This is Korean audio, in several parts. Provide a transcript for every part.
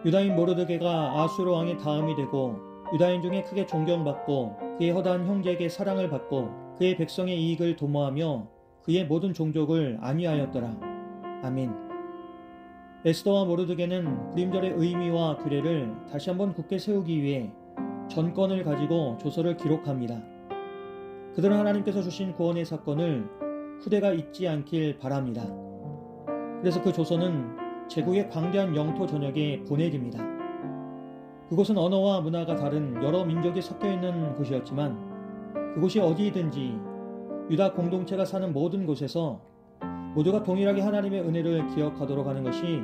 유다인 모르드게가 아수르 왕의 다음이 되고 유다인 중에 크게 존경받고 그의 허다한 형제에게 사랑을 받고 그의 백성의 이익을 도모하며 그의 모든 종족을 안위하였더라. 아멘. 에스더와 모르드게는 불임절의 의미와 규례를 다시 한번 굳게 세우기 위해 전권을 가지고 조서를 기록합니다. 그들은 하나님께서 주신 구원의 사건을 후대가 잊지 않길 바랍니다. 그래서 그 조서는 제국의 광대한 영토 전역에 보내집니다. 그곳은 언어와 문화가 다른 여러 민족이 섞여 있는 곳이었지만 그곳이 어디든지 유다 공동체가 사는 모든 곳에서 모두가 동일하게 하나님의 은혜를 기억하도록 하는 것이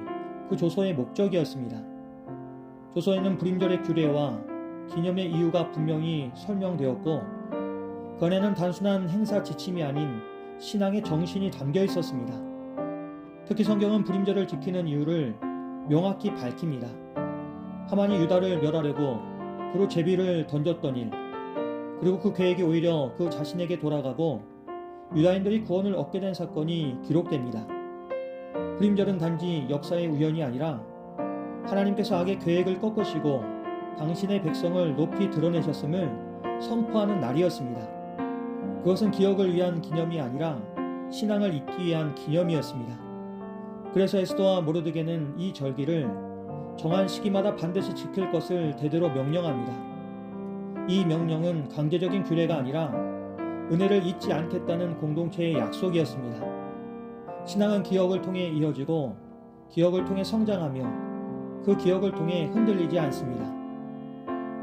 그 조서의 목적이었습니다. 조서에는 불임절의 규례와 기념의 이유가 분명히 설명되었고 그 안에는 단순한 행사 지침이 아닌 신앙의 정신이 담겨 있었습니다. 특히 성경은 불임절을 지키는 이유를 명확히 밝힙니다. 하만이 유다를 멸하려고 그로 제비를 던졌던 일, 그리고 그 계획이 오히려 그 자신에게 돌아가고 유다인들이 구원을 얻게 된 사건이 기록됩니다. 불임절은 단지 역사의 우연이 아니라 하나님께서 악의 계획을 꺾으시고 당신의 백성을 높이 드러내셨음을 선포하는 날이었습니다. 그것은 기억을 위한 기념이 아니라 신앙을 잊기 위한 기념이었습니다. 그래서 에스더와 모르드게는 이 절기를 정한 시기마다 반드시 지킬 것을 대대로 명령합니다. 이 명령은 강제적인 규례가 아니라 은혜를 잊지 않겠다는 공동체의 약속이었습니다. 신앙은 기억을 통해 이어지고 기억을 통해 성장하며 그 기억을 통해 흔들리지 않습니다.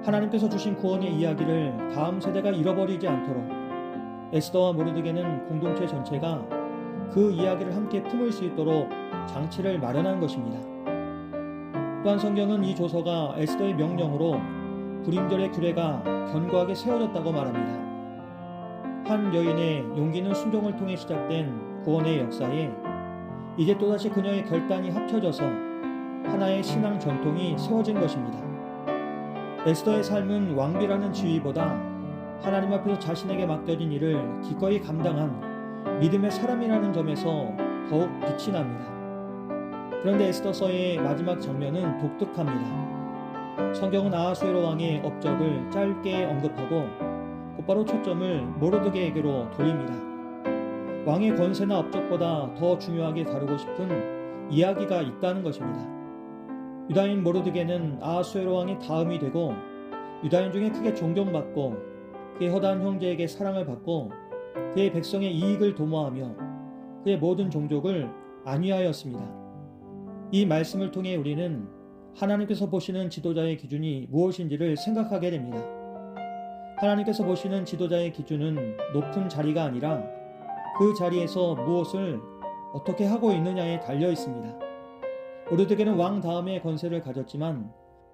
하나님께서 주신 구원의 이야기를 다음 세대가 잃어버리지 않도록 에스더와 모르드게는 공동체 전체가 그 이야기를 함께 품을 수 있도록 장치를 마련한 것입니다. 또한 성경은 이 조서가 에스더의 명령으로 불임절의 규례가 견고하게 세워졌다고 말합니다. 한 여인의 용기 있는 순종을 통해 시작된 구원의 역사에 이제 또다시 그녀의 결단이 합쳐져서 하나의 신앙 전통이 세워진 것입니다. 에스더의 삶은 왕비라는 지위보다 하나님 앞에서 자신에게 맡겨진 일을 기꺼이 감당한 믿음의 사람이라는 점에서 더욱 빛이 납니다. 그런데 에스더서의 마지막 장면은 독특합니다. 성경은 아하수에로 왕의 업적을 짧게 언급하고 곧바로 초점을 모르드게에게로 돌립니다. 왕의 권세나 업적보다 더 중요하게 다루고 싶은 이야기가 있다는 것입니다. 유다인 모르드게는 아하수에로 왕의 다음이 되고 유다인 중에 크게 존경받고 그의 허다한 형제에게 사랑을 받고 그의 백성의 이익을 도모하며 그의 모든 종족을 안위하였습니다. 이 말씀을 통해 우리는 하나님께서 보시는 지도자의 기준이 무엇인지를 생각하게 됩니다. 하나님께서 보시는 지도자의 기준은 높은 자리가 아니라 그 자리에서 무엇을 어떻게 하고 있느냐에 달려 있습니다. 모르드게는 왕 다음의 권세를 가졌지만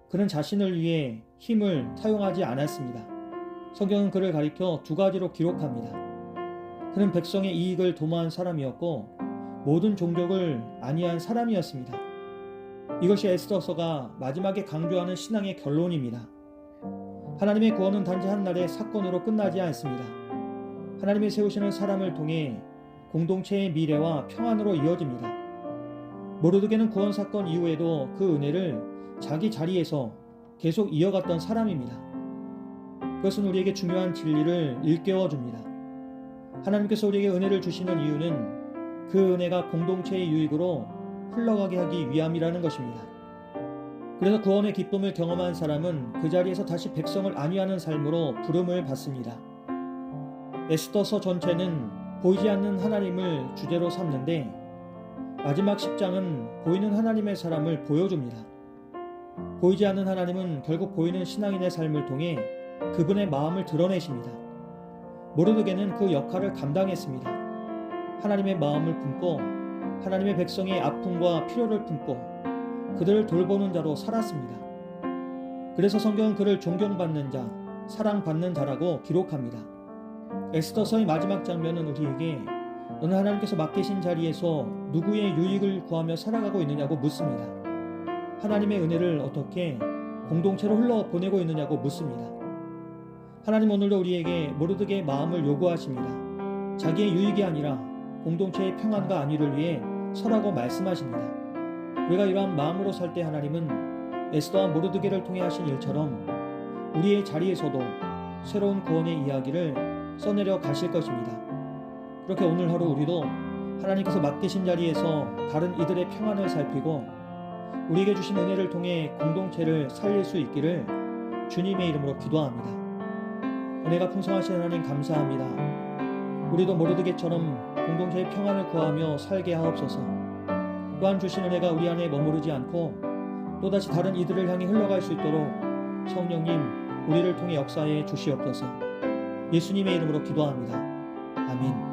그는 자신을 위해 힘을 사용하지 않았습니다. 성경은 그를 가리켜 두 가지로 기록합니다. 그는 백성의 이익을 도모한 사람이었고 모든 종족을 안위한 사람이었습니다. 이것이 에스더서가 마지막에 강조하는 신앙의 결론입니다. 하나님의 구원은 단지 한 날의 사건으로 끝나지 않습니다. 하나님이 세우시는 사람을 통해 공동체의 미래와 평안으로 이어집니다. 모르드게는 구원 사건 이후에도 그 은혜를 자기 자리에서 계속 이어갔던 사람입니다. 그것은 우리에게 중요한 진리를 일깨워 줍니다. 하나님께서 우리에게 은혜를 주시는 이유는 그 은혜가 공동체의 유익으로 흘러가게 하기 위함이라는 것입니다. 그래서 구원의 기쁨을 경험한 사람은 그 자리에서 다시 백성을 안위하는 삶으로 부름을 받습니다. 에스더서 전체는 보이지 않는 하나님을 주제로 삼는데 마지막 10장은 보이는 하나님의 사람을 보여줍니다. 보이지 않는 하나님은 결국 보이는 신앙인의 삶을 통해 그분의 마음을 드러내십니다. 모르드게는 그 역할을 감당했습니다. 하나님의 마음을 품고 하나님의 백성의 아픔과 필요를 품고 그들을 돌보는 자로 살았습니다. 그래서 성경은 그를 존경받는 자, 사랑받는 자라고 기록합니다. 에스더서의 마지막 장면은 우리에게 너는 하나님께서 맡기신 자리에서 누구의 유익을 구하며 살아가고 있느냐고 묻습니다. 하나님의 은혜를 어떻게 공동체로 흘러보내고 있느냐고 묻습니다. 하나님 오늘도 우리에게 모르드게의 마음을 요구하십니다. 자기의 유익이 아니라 공동체의 평안과 안위를 위해 서라고 말씀하십니다. 우리가 이러한 마음으로 살 때 하나님은 에스더와 모르드게를 통해 하신 일처럼 우리의 자리에서도 새로운 구원의 이야기를 써내려 가실 것입니다. 그렇게 오늘 하루 우리도 하나님께서 맡기신 자리에서 다른 이들의 평안을 살피고 우리에게 주신 은혜를 통해 공동체를 살릴 수 있기를 주님의 이름으로 기도합니다. 은혜가 풍성하신 하나님 감사합니다. 우리도 모르드게처럼 공동체의 평안을 구하며 살게 하옵소서. 또한 주신 은혜가 우리 안에 머무르지 않고 또다시 다른 이들을 향해 흘러갈 수 있도록 성령님 우리를 통해 역사해 주시옵소서. 예수님의 이름으로 기도합니다. 아멘.